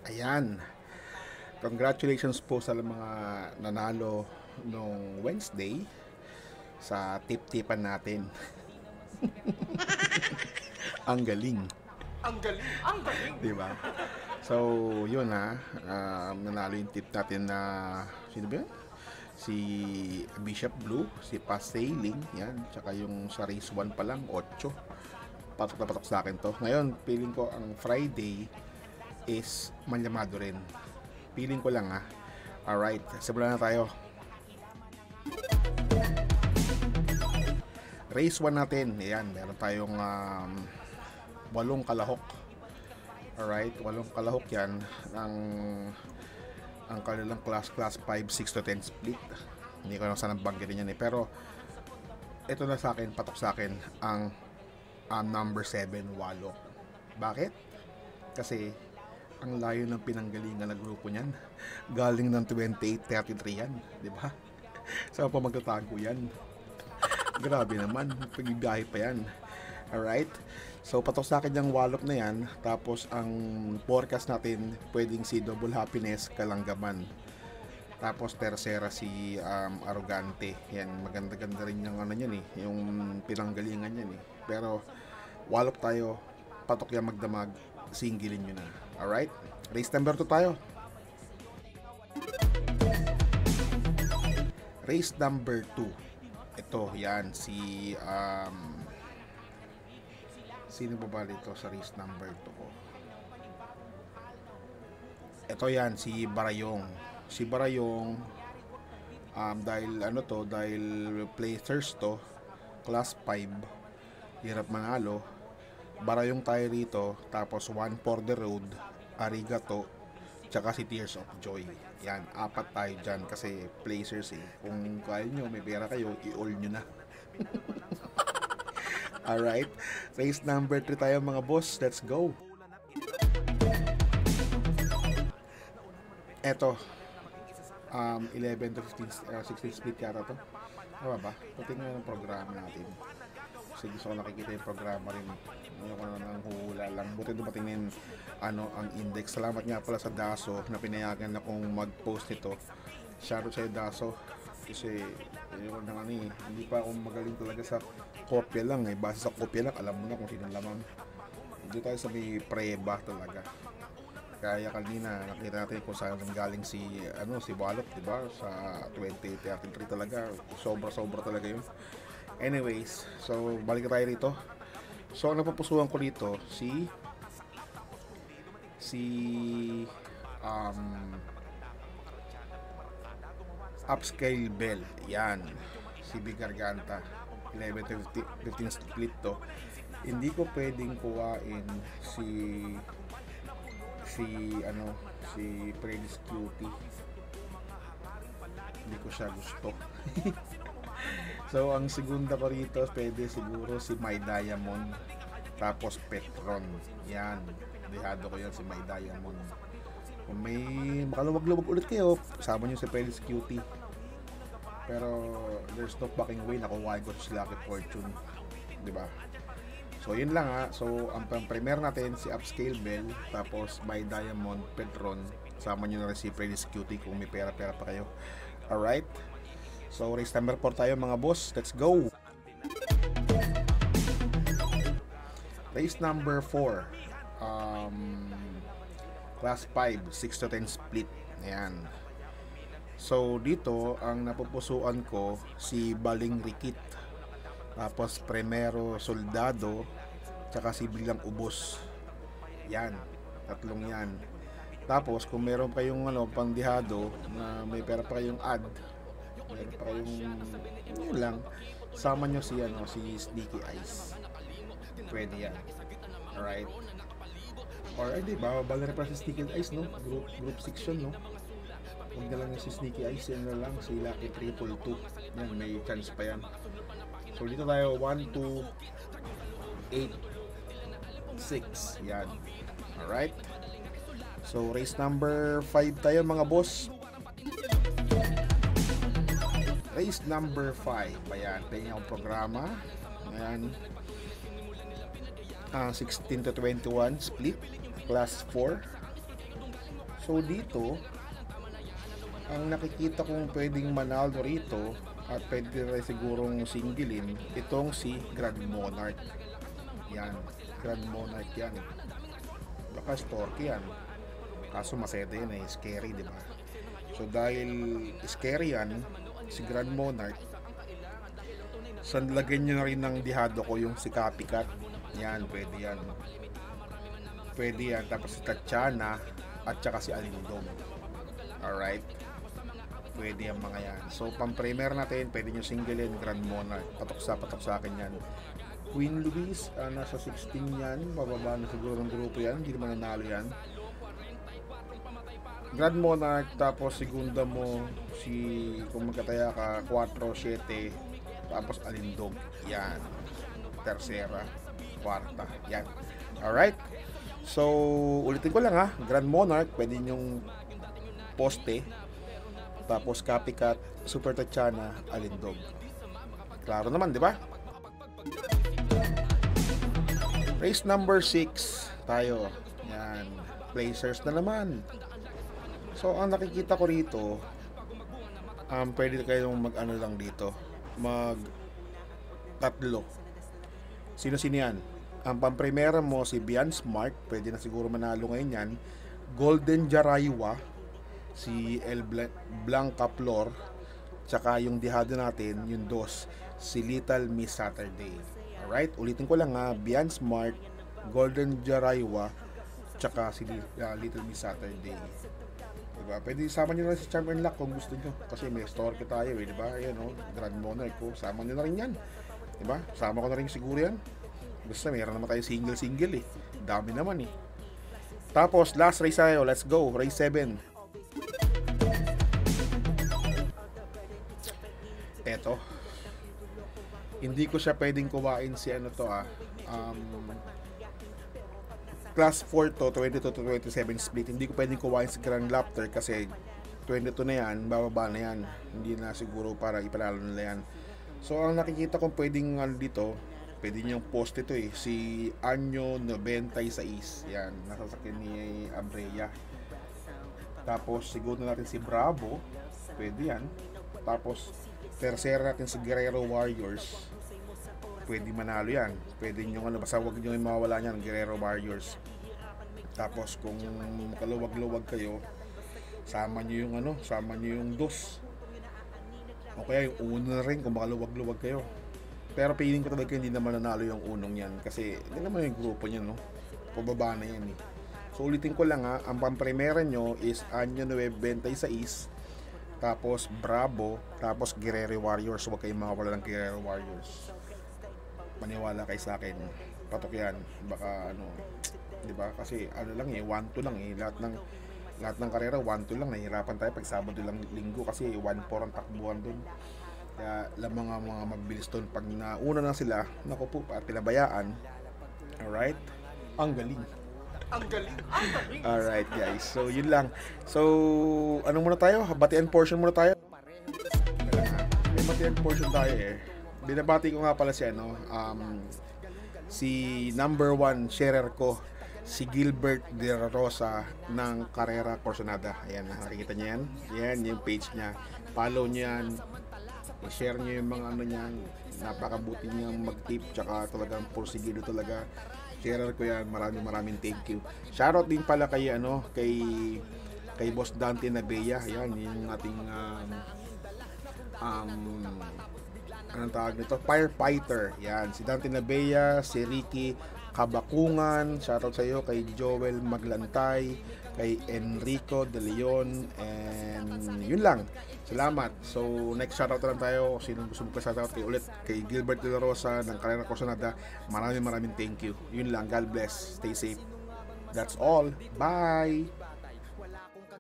Ayan. Congratulations po sa mga nanalo nung Wednesday sa tip-tipan natin. Ang galing. Ang galing! Ang galing! Di ba? So, yun nanalo yung tip natin na, sino ba yun? Si Bishop Blue, si Pass Sailing, yan. Tsaka yung sa race 1 pa lang, 8. Patok na patok sa akin to. Ngayon, feeling ko ang Friday is manyamado rin. Feeling ko lang Alright, simulan na tayo. Race 1 natin. Ayan, meron tayong 8 kalahok. Alright, 8 kalahok yan. Ang kanilang class 5, 6 to 10 split. Hindi ko na saan banggitin yan pero ito na sa akin, patok sa akin ang number 7, Walo. Bakit? Kasi ang layo ng pinanggalingan na grupo niyan. Galing ng 28-33 yan, di ba? Saan pa magtatago yan? Grabe naman, pagbibiyahe pa yan. Alright? So, patok sa akin yung walop na yan. Tapos, ang forecast natin, pwedeng si Double Happiness, Kalanggaman. Tapos, tercera si Arrogante. Yan, maganda-ganda rin yung yan yung pinanggalingan yan Pero, walop tayo, patok yan magdamag, singilin nyo na. Alright? Race number 2 tayo. Race number 2. Ito, yan, si sino ba ba dito sa race number 2 ko? Ito yan, si Barayong. Si Barayong, dahil dahil players to, class 5, hirap manalo. Barayong tayo rito, tapos One for the Road, Arigato, tsaka si Tears of Joy. Yan, 4 tayo dyan kasi placers Kung kaya nyo, may pera kayo, i-all nyo na. Alright, race number 3 tayo mga boss, let's go. Eto, 11 to 15, 16 split yata to. Tama ba? Patingnan ng programa natin. Kasi gusto ko nakikita yung programa rin. Ano na nang hula lang. Buti dumating na yung, ang index. Salamat nga pala sa Daso na pinayagan akong mag-post nito. Shoutout sa'yo Daso. Kasi yun na hindi pa ako magaling talaga sa kopya lang Base sa kopya lang, alam mo na kung sino lamang. Hindi tayo sa may preba talaga. Kaya kanina nakita natin kung saan galing si Walop, di ba? Sa 2033 talaga. Sobra talaga yun. Anyways, so balik tayo rito. So ang napupusuan ko dito si Upscale Bell. Yan. Si Big Garganta. 11 to 15 split to. Hindi ko pwedeng kuwain si Prince Cutie. Hindi ko siya gusto. So, ang segunda ko rito, pwede siguro si My Diamond. Tapos Petron. Yan. Dehado ko yan si My Diamond. Kung may makaluwag-luwag ulit kayo, sama nyo si Prince Cutie. Pero, there's no fucking way nakuha ko si Lucky Fortune. Diba? So, yun lang So, ang premier natin, si Upscale Bell. Tapos, My Diamond, Petron. Sama nyo na rin si Prince Cutie kung may pera-pera pa kayo. Alright? So, race number 4 tayo mga boss. Let's go! Race number 4. Class 5, 6 to 10 split. Ayan. So, dito, ang napupusuan ko, si Baling Rikit. Tapos, Primero Soldado. Tsaka si Bilang Ubos. Yan. Tatlong yan. Tapos, kung meron kayong pandihado na may pera pa kayong ad, meron pa kayong yun lang, sama nyo si Sneaky Eyes. Pwede yan. Alright. Or di ba, bala pa si Sneaky Eyes, no? Group 6 yun, no? Huwag na lang si Sneaky Eyes, yan na lang si Lucky 322. Yan, may chance pa yan. So dito tayo 1, 2, 8, 6. Yan. Alright. So race number 5 tayo mga boss. Race number 5. Ayan, tingnan yung programa. Ayan. 16 to 21 split. Class 4. So dito, ang nakikita kong pwedeng manalo rito at pwede rin sigurong singgilin itong si Grand Monarch. Yan, Grand Monarch yan. Baka storky yan. Kaso masede yan eh, scary, di ba? So dahil scary yan, si Grand Monarch, sanlagyan nyo na rin ng dihado ko yung si Copycat. Yan, pwede yan. Pwede yan. Tapos si Tatiana at saka si Alindong. Alright? Pwede yung mga yan. So, pang-premier natin, pwede nyo singlein, Grand Monarch. Patok sa akin yan. Queen Louise, nasa 16 yan. Bababa na siguro ng grupo yan. Hindi naman nanalo yan. Grand Monarch, tapos segunda mo, kung magkataya ka, 4-7, tapos Alindog. Yan. Tercera, kwarta. Yan. Alright? So, ulitin ko lang ha. Grand Monarch, pwede nyong poste. Tapos Copycat, Super Tatiana, Alindog. Klaro naman, di ba? Race number 6 tayo. Yan. Placers na naman. So, ang nakikita ko rito, pwede kayong mag-ano lang dito. Mag-tatlo. Sino-sino yan? Ang pamprimera mo, si Bian Smart. Pwede na siguro manalo ngayon yan. Golden Jaraywa, si El Blanca Flor, tsaka yung dihado natin, yung dos, si Little Miss Saturday. Alright, ulitin ko lang ha, Bian Smart, Golden Jaraywa, tsaka si Little Miss Saturday. Diba? Pwede isama nyo na si Charm and Luck kung gusto nyo, kasi may store tayo eh, diba? Ayan o, Grand Monarch ko, sama nyo na rin yan. Diba? Sama ko na rin siguro yan. Basta mayroon naman tayo single eh, dami naman eh. Tapos last race tayo, let's go, race 7. Eto, hindi ko siya pwedeng kuwain si ano to class 4 to 22 to 27 split. Hindi ko pwedeng kuwain si Grand Laughter kasi 22 na yan, bababa na yan, hindi na siguro para ipanalo nila yan. So ang nakikita kong pwedeng dito, pwede niyong post ito eh, si Anyo 96, yan, nasasakyan ni Abreya. Tapos siguro natin si Bravo, pwede yan. Tapos tercera natin si Guerrero Warriors, pwede manalo yan. Pwede nyo basta huwag nyo yung mawala nyan, Guerrero Warriors. Tapos kung makaluwag-luwag kayo, sama nyo yung dos, o kaya yung uno na rin kung makaluwag-luwag kayo. Pero feeling ko talaga hindi naman nanalo yung unong yan, kasi hindi naman yung grupo nyo, no? Pababa na yan eh. So ulitin ko lang ha, ang pamprimera nyo is Anyo 96, tapos Bravo, tapos Guerrero Warriors. Huwag kayong mawala ng Guerrero Warriors. Maniwala kayo sa akin. Patok yan. Baka di ba? Kasi lang 1-2 lang eh. Lahat ng karera 1-2 lang. Nahihirapan tayo pag Sabado lang Linggo kasi 1-4 ang takbuhan doon. Kaya mga magbilis doon. Pag nauna na sila, naku po, at pinabayaan. Alright? Ang galing. Ang galing. Ang galing. Alright guys, so yun lang. So, ano muna tayo? Batian portion muna tayo. May batian portion tayo eh. Binabati ko nga pala si number 1 sharer ko, si Gilbert De Rosa ng Carrera Corsonada. Ayan, nakikita niya yan. Yan yung page niya. Follow niyo yan. I-share niyo yung mga niyan. Napakabuti niyang mag-tip, tsaka talagang porsigido talaga. Sharer ko yan. Maraming thank you. Shoutout din pala kay kay Boss Dante Nabea. Yan yung ating anong tawag nito? Firefighter. Yan, si Dante Nabea, si Ricky Kabakungan. Shoutout sa iyo kay Joel Maglantay, kay Enrico De Leon, and yun lang. Salamat. So, next shoutout na lang tayo. Sino gusto mo ka-shoutout ulit? Kay Gilbert De La Rosa ng Carrera Corsonada. Maraming thank you. Yun lang. God bless. Stay safe. That's all. Bye!